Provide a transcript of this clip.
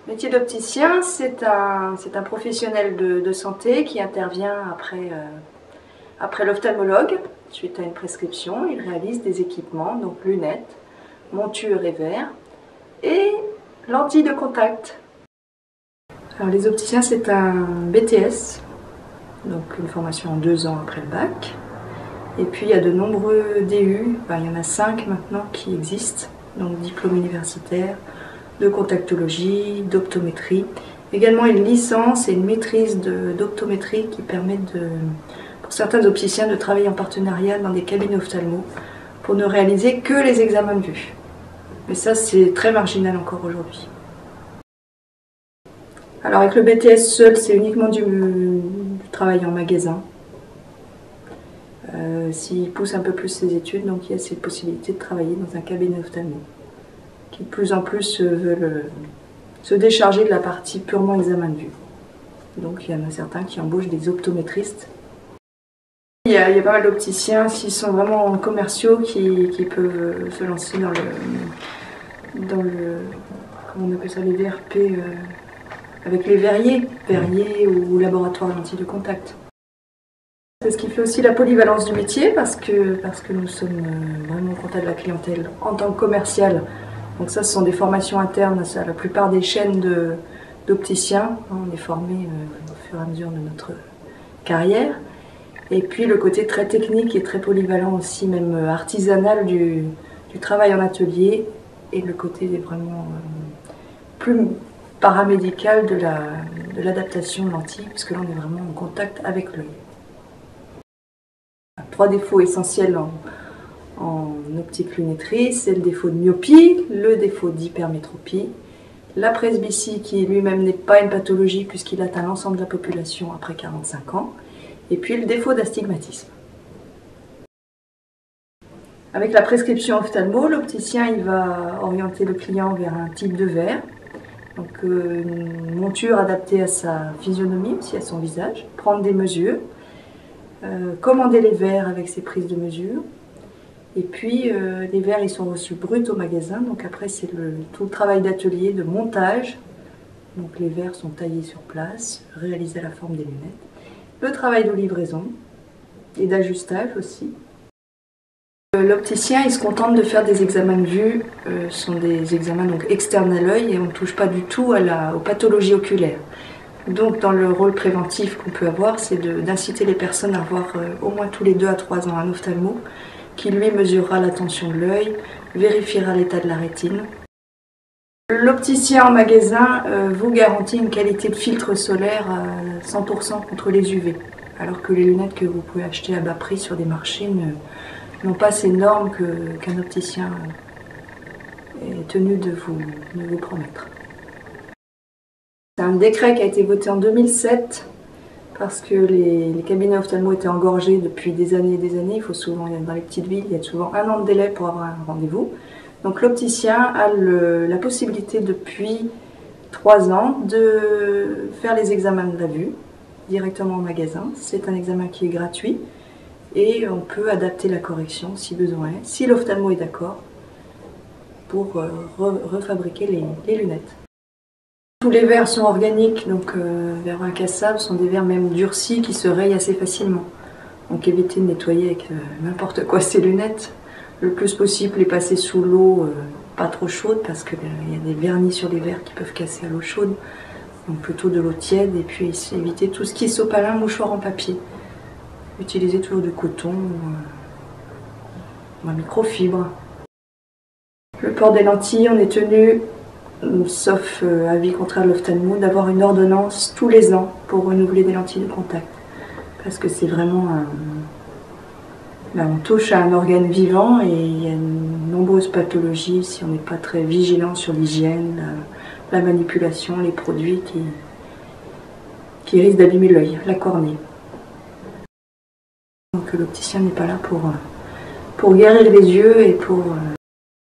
Le métier d'opticien, c'est un professionnel de santé qui intervient après l'ophtalmologue. Suite à une prescription, il réalise des équipements, donc lunettes, montures et verres, et lentilles de contact. Alors, les opticiens, c'est un BTS, donc une formation en 2 ans après le bac. Et puis il y a de nombreux DU, il y en a 5 maintenant qui existent, donc diplôme universitaire, de contactologie, d'optométrie. Également une licence et une maîtrise d'optométrie qui permettent pour certains opticiens de travailler en partenariat dans des cabinets ophtalmo pour ne réaliser que les examens de vue. Mais ça, c'est très marginal encore aujourd'hui. Alors avec le BTS seul, c'est uniquement du travail en magasin. S'il pousse un peu plus ses études, donc il y a cette possibilité de travailler dans un cabinet ophtalmo qui de plus en plus veulent se décharger de la partie purement examen de vue. Donc il y en a certains qui embauchent des optométristes. Il y a pas mal d'opticiens, s'ils sont vraiment commerciaux, qui peuvent se lancer dans le comment on appelle ça, les VRP, avec les verriers ou laboratoire lentilles de contact. C'est ce qui fait aussi la polyvalence du métier parce que nous sommes vraiment au contact de la clientèle en tant que commercial. Donc ça, ce sont des formations internes à la plupart des chaînes d'opticiens. On est formé au fur et à mesure de notre carrière. Et puis le côté très technique et très polyvalent aussi, même artisanal du travail en atelier, et le côté vraiment plus paramédical de l'adaptation de lentilles, puisque là on est vraiment en contact avec l'œil. 3 défauts essentiels en optique lunetterie, c'est le défaut de myopie, le défaut d'hypermétropie, la presbytie qui lui-même n'est pas une pathologie puisqu'il atteint l'ensemble de la population après 45 ans, et puis le défaut d'astigmatisme. Avec la prescription ophtalmo, l'opticien il va orienter le client vers un type de verre, donc une monture adaptée à sa physionomie, aussi à son visage, prendre des mesures, commander les verres avec ses prises de mesure. Et puis les verres ils sont reçus bruts au magasin, donc après c'est tout le travail d'atelier, de montage. Donc les verres sont taillés sur place, réalisés à la forme des lunettes. Le travail de livraison et d'ajustage aussi. L'opticien il se contente de faire des examens de vue, ce sont des examens donc externes à l'œil et on ne touche pas du tout aux pathologies oculaires. Donc dans le rôle préventif qu'on peut avoir, c'est d'inciter les personnes à avoir au moins tous les 2 à 3 ans un ophtalmo qui lui mesurera la tension de l'œil, vérifiera l'état de la rétine. L'opticien en magasin vous garantit une qualité de filtre solaire à 100% contre les UV, alors que les lunettes que vous pouvez acheter à bas prix sur des marchés n'ont pas ces normes qu'un opticien est tenu de vous promettre. C'est un décret qui a été voté en 2007 parce que les cabinets ophtalmo étaient engorgés depuis des années et des années. Il faut souvent, dans les petites villes, il y a souvent 1 an de délai pour avoir un rendez-vous. Donc l'opticien a la possibilité depuis 3 ans de faire les examens de la vue directement au magasin. C'est un examen qui est gratuit et on peut adapter la correction si besoin est, si l'ophtalmo est d'accord, pour refabriquer les lunettes. Tous les verres sont organiques, donc verres incassables sont des verres même durcis qui se rayent assez facilement. Donc évitez de nettoyer avec n'importe quoi ces lunettes. Le plus possible, les passer sous l'eau pas trop chaude parce qu'il y a des vernis sur les verres qui peuvent casser à l'eau chaude. Donc plutôt de l'eau tiède et puis éviter tout ce qui est sopalin, mouchoir en papier. Utilisez toujours du coton ou un microfibre. Le port des lentilles, on est tenu, sauf avis contraire de l'ophtalmo, d'avoir une ordonnance tous les ans pour renouveler des lentilles de contact. Parce que c'est vraiment on touche à un organe vivant et il y a de nombreuses pathologies si on n'est pas très vigilant sur l'hygiène, la manipulation, les produits qui risquent d'abîmer l'œil, la cornée. Donc l'opticien n'est pas là pour guérir les yeux et pour